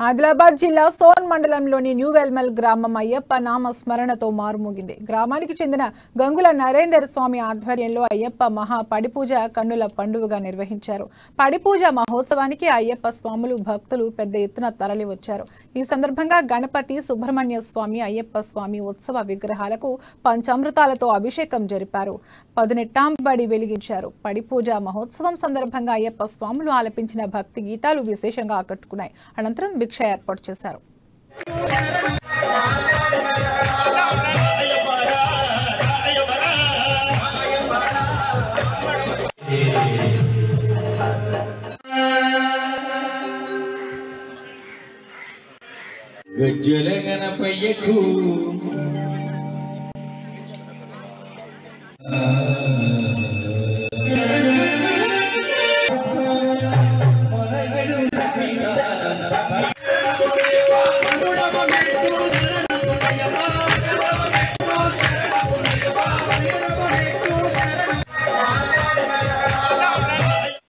ఆదిలాబాద్ జిల్లా సోన్ మండలంలోని న్యూ వెల్మల్ గ్రామం అయ్యప్ప నామ స్మరణతో మారుమోగింది. గ్రామానికి చెందిన గంగుల నరేందర్ స్వామి ఆధ్వర్యంలో అయ్యప్ప మహా పడిపూజ కన్నుల పండుగగా నిర్వహించారు. పడిపూజ మహోత్సవానికి అయ్యప్ప స్వాములు భక్తులు పెద్ద ఎత్తున తరలివచ్చారు. ఈ సందర్భంగా గణపతి, సుబ్రహ్మణ్య స్వామి, అయ్యప్ప స్వామి ఉత్సవ విగ్రహాలకు పంచామృతాలతో అభిషేకం జరిపారు. 18 బడి వెలిగించారు. పడిపూజ మహోత్సవం సందర్భంగా అయ్యప్ప స్వాములు ఆలపించిన భక్తి గీతాలు విశేషంగా ఆకట్టుకున్నాయి. అనంతరం భిక్ష ఏర్పాటు చేశారు. గజ్జల గణపయ్యకు